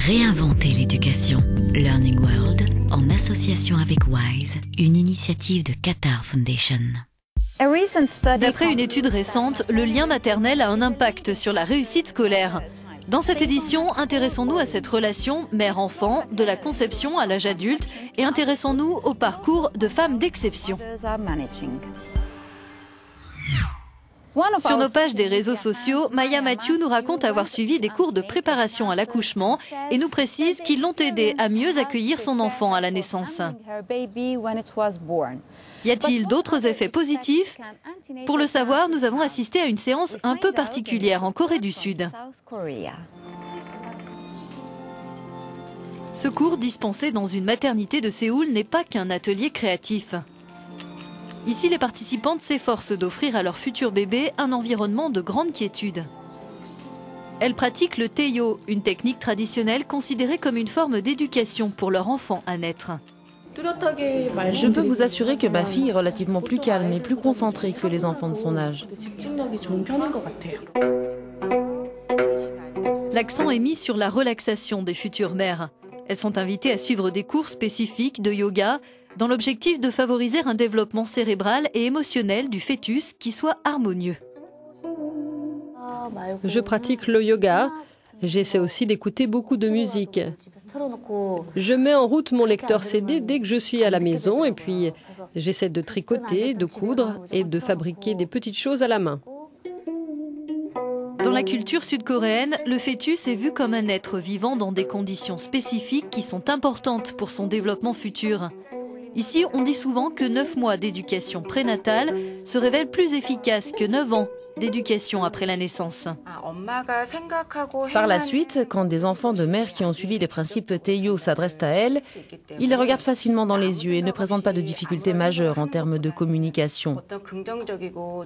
Réinventer l'éducation. Learning World, en association avec WISE, une initiative de Qatar Foundation. D'après une étude récente, le lien maternel a un impact sur la réussite scolaire. Dans cette édition, intéressons-nous à cette relation mère-enfant, de la conception à l'âge adulte, et intéressons-nous au parcours de femmes d'exception. Sur nos pages des réseaux sociaux, Maya Mathieu nous raconte avoir suivi des cours de préparation à l'accouchement et nous précise qu'ils l'ont aidé à mieux accueillir son enfant à la naissance. Y a-t-il d'autres effets positifs? Pour le savoir, nous avons assisté à une séance un peu particulière en Corée du Sud. Ce cours dispensé dans une maternité de Séoul n'est pas qu'un atelier créatif. Ici, les participantes s'efforcent d'offrir à leur futur bébé un environnement de grande quiétude. Elles pratiquent le taeyo, une technique traditionnelle considérée comme une forme d'éducation pour leur enfant à naître. Je peux vous assurer que ma fille est relativement plus calme et plus concentrée que les enfants de son âge. L'accent est mis sur la relaxation des futures mères. Elles sont invitées à suivre des cours spécifiques de yoga dans l'objectif de favoriser un développement cérébral et émotionnel du fœtus qui soit harmonieux. Je pratique le yoga. J'essaie aussi d'écouter beaucoup de musique. Je mets en route mon lecteur CD dès que je suis à la maison et puis j'essaie de tricoter, de coudre et de fabriquer des petites choses à la main. Dans la culture sud-coréenne, le fœtus est vu comme un être vivant dans des conditions spécifiques qui sont importantes pour son développement futur. Ici, on dit souvent que 9 mois d'éducation prénatale se révèlent plus efficaces que 9 ans d'éducation après la naissance. Par la suite, quand des enfants de mères qui ont suivi les principes taeyo s'adressent à elles, ils les regardent facilement dans les yeux et ne présentent pas de difficultés majeures en termes de communication.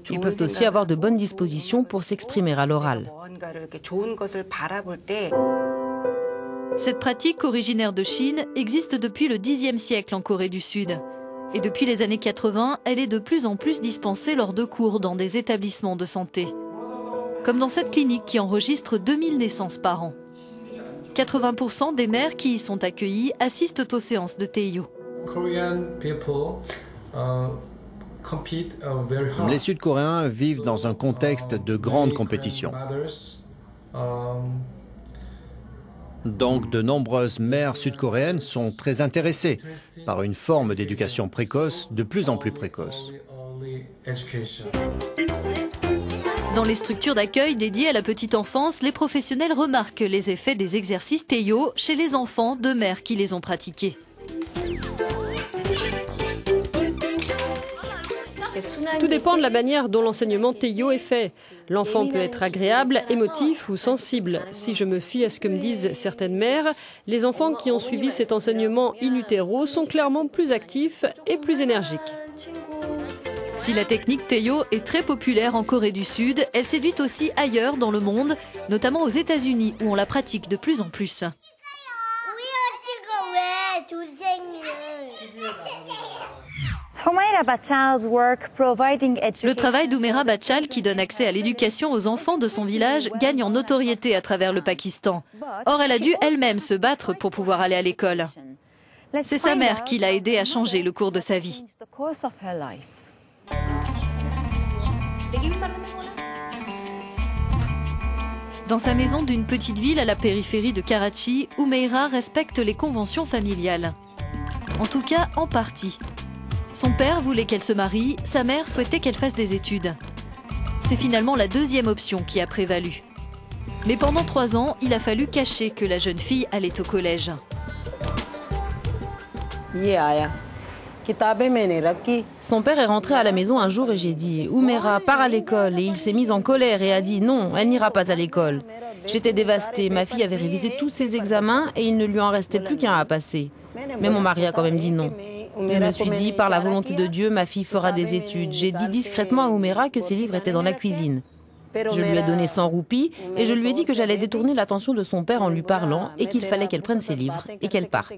Ils peuvent aussi avoir de bonnes dispositions pour s'exprimer à l'oral. Cette pratique originaire de Chine existe depuis le Xe siècle en Corée du Sud. Et depuis les années 80, elle est de plus en plus dispensée lors de cours dans des établissements de santé. Comme dans cette clinique qui enregistre 2000 naissances par an. 80% des mères qui y sont accueillies assistent aux séances de taeyo. Les Sud-Coréens vivent dans un contexte de grande compétition. Donc, de nombreuses mères sud-coréennes sont très intéressées par une forme d'éducation précoce de plus en plus précoce. Dans les structures d'accueil dédiées à la petite enfance, les professionnels remarquent les effets des exercices taeyo chez les enfants de mères qui les ont pratiqués. Tout dépend de la manière dont l'enseignement taeyo est fait. L'enfant peut être agréable, émotif ou sensible. Si je me fie à ce que me disent certaines mères, les enfants qui ont suivi cet enseignement in utero sont clairement plus actifs et plus énergiques. Si la technique taeyo est très populaire en Corée du Sud, elle séduit aussi ailleurs dans le monde, notamment aux États-Unis où on la pratique de plus en plus. Le travail d'Humaira Bachal, qui donne accès à l'éducation aux enfants de son village, gagne en notoriété à travers le Pakistan. Or, elle a dû elle-même se battre pour pouvoir aller à l'école. C'est sa mère qui l'a aidée à changer le cours de sa vie. Dans sa maison d'une petite ville à la périphérie de Karachi, Humaira respecte les conventions familiales. En tout cas, en partie. Son père voulait qu'elle se marie, sa mère souhaitait qu'elle fasse des études. C'est finalement la deuxième option qui a prévalu. Mais pendant 3 ans, il a fallu cacher que la jeune fille allait au collège. Son père est rentré à la maison un jour et j'ai dit « Humaira, pars à l'école » et il s'est mis en colère et a dit « Non, elle n'ira pas à l'école ». J'étais dévastée, ma fille avait révisé tous ses examens et il ne lui en restait plus qu'un à passer. Mais mon mari a quand même dit non. Je me suis dit, par la volonté de Dieu, ma fille fera des études. J'ai dit discrètement à Humaira que ses livres étaient dans la cuisine. Je lui ai donné 100 roupies et je lui ai dit que j'allais détourner l'attention de son père en lui parlant et qu'il fallait qu'elle prenne ses livres et qu'elle parte.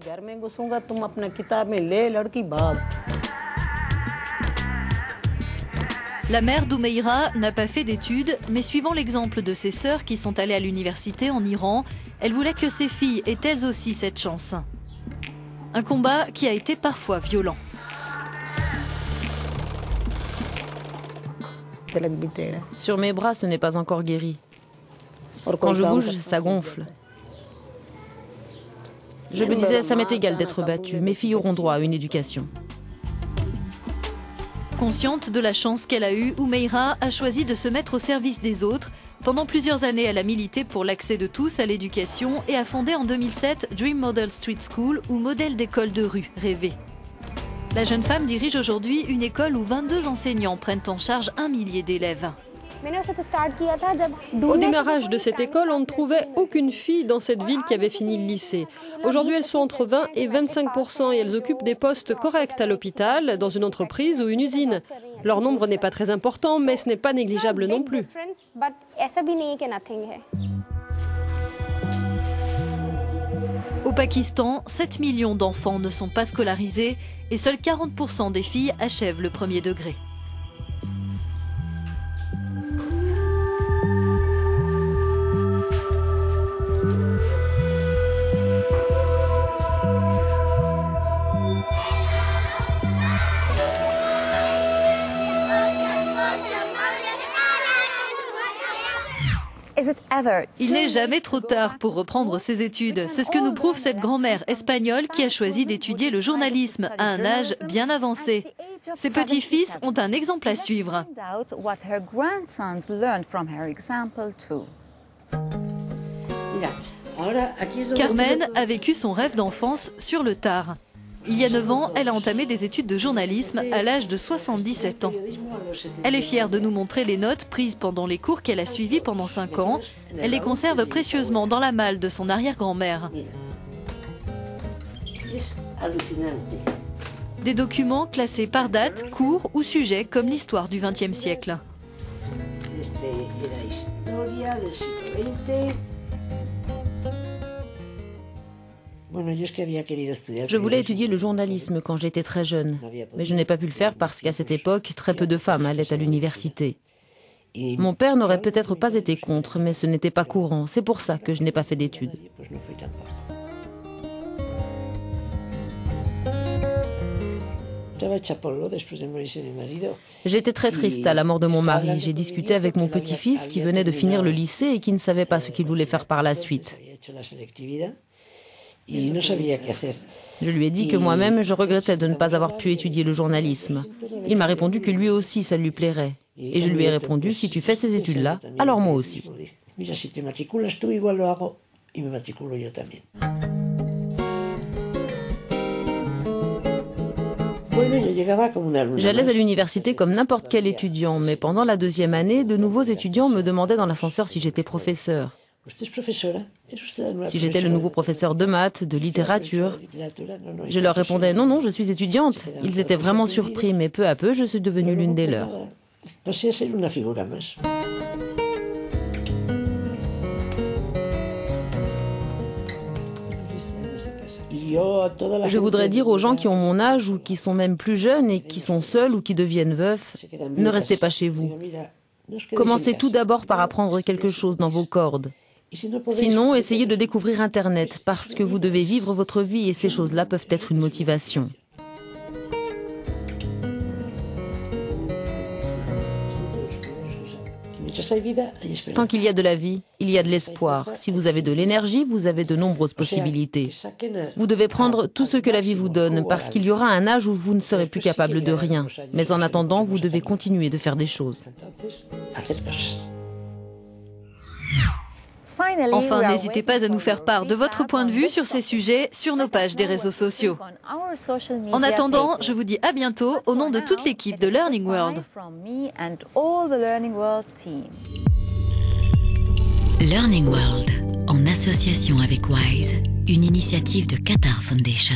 La mère d'Oumeira n'a pas fait d'études, mais suivant l'exemple de ses sœurs qui sont allées à l'université en Iran, elle voulait que ses filles aient elles aussi cette chance. Un combat qui a été parfois violent. Sur mes bras, ce n'est pas encore guéri. Quand je bouge, ça gonfle. Je me disais, ça m'est égal d'être battue. Mes filles auront droit à une éducation. Consciente de la chance qu'elle a eue, Oumeira a choisi de se mettre au service des autres. Pendant plusieurs années, elle a milité pour l'accès de tous à l'éducation et a fondé en 2007 Dream Model Street School, ou modèle d'école de rue rêvé. La jeune femme dirige aujourd'hui une école où 22 enseignants prennent en charge 1 millier d'élèves. Au démarrage de cette école, on ne trouvait aucune fille dans cette ville qui avait fini le lycée. Aujourd'hui, elles sont entre 20 et 25% et elles occupent des postes corrects à l'hôpital, dans une entreprise ou une usine. Leur nombre n'est pas très important, mais ce n'est pas négligeable non plus. Au Pakistan, 7 millions d'enfants ne sont pas scolarisés et seuls 40% des filles achèvent le premier degré. Il n'est jamais trop tard pour reprendre ses études. C'est ce que nous prouve cette grand-mère espagnole qui a choisi d'étudier le journalisme à un âge bien avancé. Ses petits-fils ont un exemple à suivre. Carmen a vécu son rêve d'enfance sur le tard. Il y a 9 ans, elle a entamé des études de journalisme à l'âge de 77 ans. Elle est fière de nous montrer les notes prises pendant les cours qu'elle a suivis pendant 5 ans. Elle les conserve précieusement dans la malle de son arrière-grand-mère. Des documents classés par date, cours ou sujet, comme l'histoire du XXe siècle. Je voulais étudier le journalisme quand j'étais très jeune, mais je n'ai pas pu le faire parce qu'à cette époque, très peu de femmes allaient à l'université. Mon père n'aurait peut-être pas été contre, mais ce n'était pas courant. C'est pour ça que je n'ai pas fait d'études. J'étais très triste à la mort de mon mari. J'ai discuté avec mon petit-fils qui venait de finir le lycée et qui ne savait pas ce qu'il voulait faire par la suite. Je lui ai dit que moi-même, je regrettais de ne pas avoir pu étudier le journalisme. Il m'a répondu que lui aussi, ça lui plairait. Et je lui ai répondu, si tu fais ces études-là, alors moi aussi. J'allais à l'université comme n'importe quel étudiant, mais pendant la 2e année, de nouveaux étudiants me demandaient dans l'ascenseur si j'étais professeur. Si j'étais le nouveau professeur de maths, de littérature. Je leur répondais non, non, je suis étudiante. Ils étaient vraiment surpris, mais peu à peu, je suis devenue l'une des leurs. Je voudrais dire aux gens qui ont mon âge ou qui sont même plus jeunes et qui sont seuls ou qui deviennent veufs, ne restez pas chez vous. Commencez tout d'abord par apprendre quelque chose dans vos cordes. Sinon, essayez de découvrir Internet, parce que vous devez vivre votre vie et ces choses-là peuvent être une motivation. Tant qu'il y a de la vie, il y a de l'espoir. Si vous avez de l'énergie, vous avez de nombreuses possibilités. Vous devez prendre tout ce que la vie vous donne, parce qu'il y aura un âge où vous ne serez plus capable de rien. Mais en attendant, vous devez continuer de faire des choses. Enfin, n'hésitez pas à nous faire part de votre point de vue sur ces sujets sur nos pages des réseaux sociaux. En attendant, je vous dis à bientôt au nom de toute l'équipe de Learning World. Learning World, en association avec WISE, une initiative de Qatar Foundation.